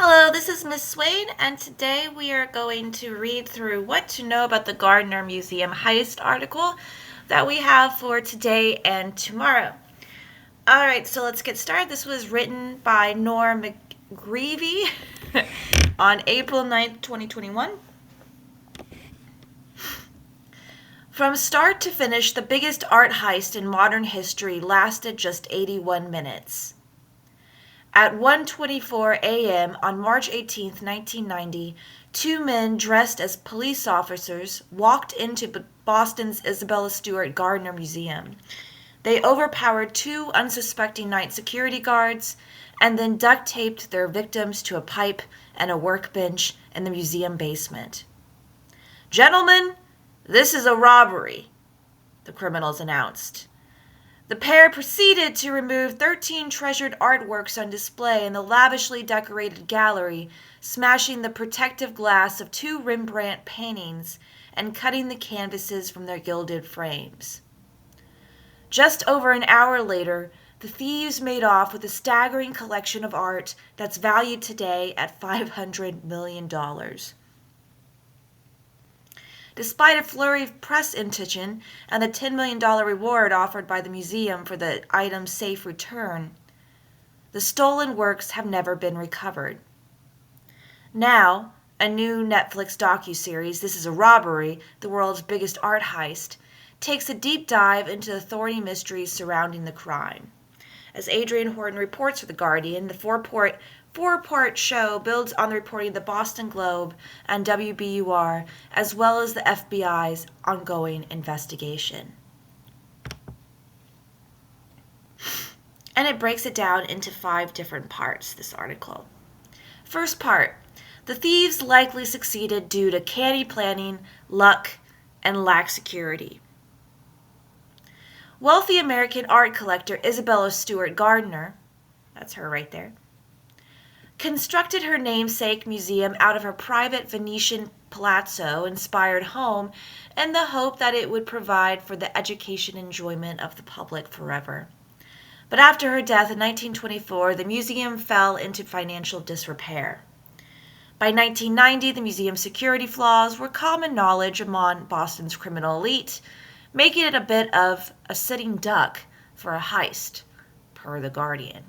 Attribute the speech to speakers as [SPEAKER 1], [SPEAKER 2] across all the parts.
[SPEAKER 1] Hello, this is Miss Swain, and today we are going to read through what to know about the Gardner Museum Heist article that we have for today and tomorrow. All right, so let's get started. This was written by Nora McGreevy on April 9th, 2021. From start to finish, the biggest art heist in modern history lasted just 81 minutes. At 1:24 a.m. on March 18, 1990, two men dressed as police officers walked into Boston's Isabella Stewart Gardner Museum. They overpowered two unsuspecting night security guards and then duct taped their victims to a pipe and a workbench in the museum basement. "Gentlemen, this is a robbery," the criminals announced. The pair proceeded to remove 13 treasured artworks on display in the lavishly decorated gallery, smashing the protective glass of two Rembrandt paintings and cutting the canvases from their gilded frames. Just over an hour later, the thieves made off with a staggering collection of art that's valued today at $500 million. Despite a flurry of press attention and the $10 million reward offered by the museum for the item's safe return, the stolen works have never been recovered. Now, a new Netflix docuseries, This is a Robbery, the world's biggest art heist, takes a deep dive into the thorny mysteries surrounding the crime. As Adrian Horton reports for The Guardian, the four-part show builds on the reporting of the Boston Globe and WBUR, as well as the FBI's ongoing investigation. And it breaks it down into 5 different parts, this article. First part, the thieves likely succeeded due to canny planning, luck, and lax security. Wealthy American art collector Isabella Stewart Gardner, that's her right there, constructed her namesake museum out of her private Venetian palazzo-inspired home in the hope that it would provide for the education and enjoyment of the public forever. But after her death in 1924, the museum fell into financial disrepair. By 1990, the museum's security flaws were common knowledge among Boston's criminal elite, making it a bit of a sitting duck for a heist, per The Guardian.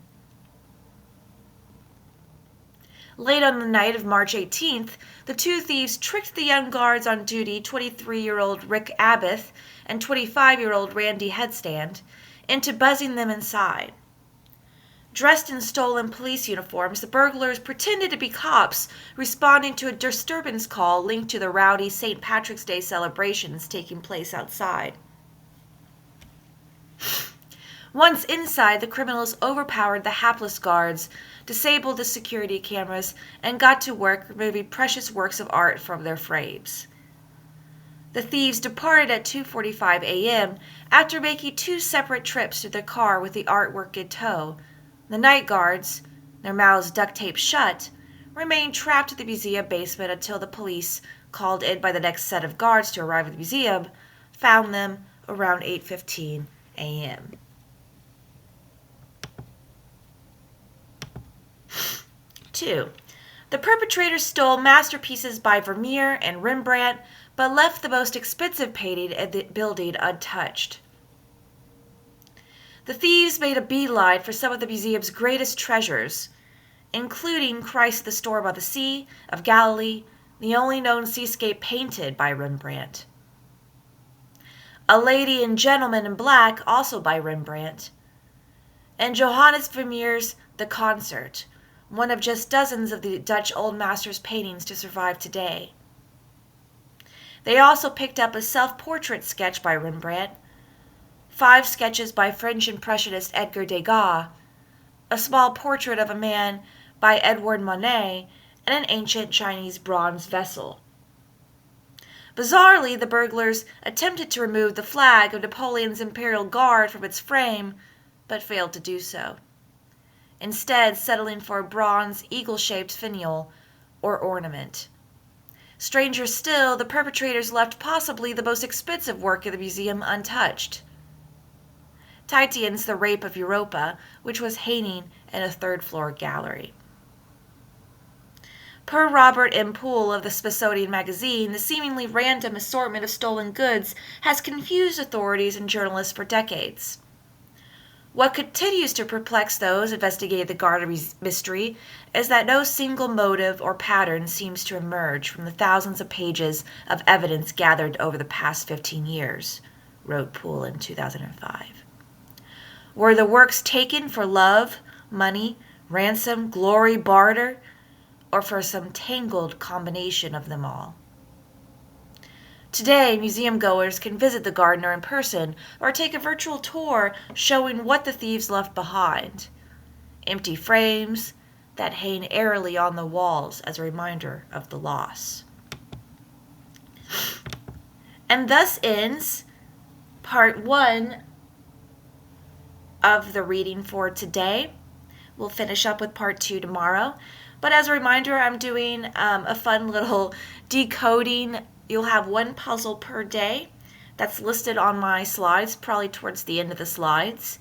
[SPEAKER 1] Late on the night of March 18th, the two thieves tricked the young guards on duty, 23-year-old Rick Abbott and 25-year-old Randy Headstand, into buzzing them inside. Dressed in stolen police uniforms, the burglars pretended to be cops responding to a disturbance call linked to the rowdy St. Patrick's Day celebrations taking place outside. Once inside, the criminals overpowered the hapless guards, disabled the security cameras, and got to work removing precious works of art from their frames. The thieves departed at 2:45 a.m. after making 2 separate trips to their car with the artwork in tow. The night guards, their mouths duct taped shut, remained trapped in the museum basement until the police, called in by the next set of guards to arrive at the museum, found them around 8:15 a.m. 2. The perpetrators stole masterpieces by Vermeer and Rembrandt, but left the most expensive painting in the building untouched. The thieves made a beeline for some of the museum's greatest treasures, including Christ the Storm by the Sea of Galilee, the only known seascape painted by Rembrandt. A Lady and Gentleman in Black, also by Rembrandt. And Johannes Vermeer's The Concert, one of just dozens of the Dutch Old Master's paintings to survive today. They also picked up a self-portrait sketch by Rembrandt, 5 sketches by French Impressionist Edgar Degas, a small portrait of a man by Edouard Manet, and an ancient Chinese bronze vessel. Bizarrely, the burglars attempted to remove the flag of Napoleon's Imperial Guard from its frame, but failed to do so, instead settling for a bronze eagle-shaped finial or ornament. Stranger still, the perpetrators left possibly the most expensive work in the museum untouched. Titian's The Rape of Europa, which was hanging in a third-floor gallery. Per Robert M. Poole of the Smithsonian Magazine, the seemingly random assortment of stolen goods has confused authorities and journalists for decades. What continues to perplex those investigating the Gardner mystery is that no single motive or pattern seems to emerge from the thousands of pages of evidence gathered over the past 15 years, wrote Poole in 2005. Were the works taken for love, money, ransom, glory, barter, or for some tangled combination of them all? Today, museum goers can visit the Gardner in person or take a virtual tour showing what the thieves left behind. Empty frames that hang airily on the walls as a reminder of the loss. And thus ends part 1 of the reading for today. We'll finish up with part 2 tomorrow. But as a reminder, I'm doing a fun little decoding. You'll have one puzzle per day that's listed on my slides, probably towards the end of the slides.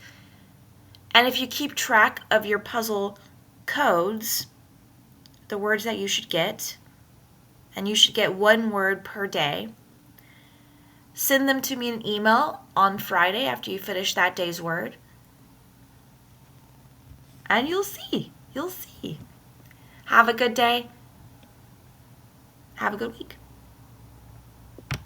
[SPEAKER 1] And if you keep track of your puzzle codes, the words that you should get, and you should get one word per day, send them to me in an email on Friday after you finish that day's word. And you'll see. Have a good day. Have a good week.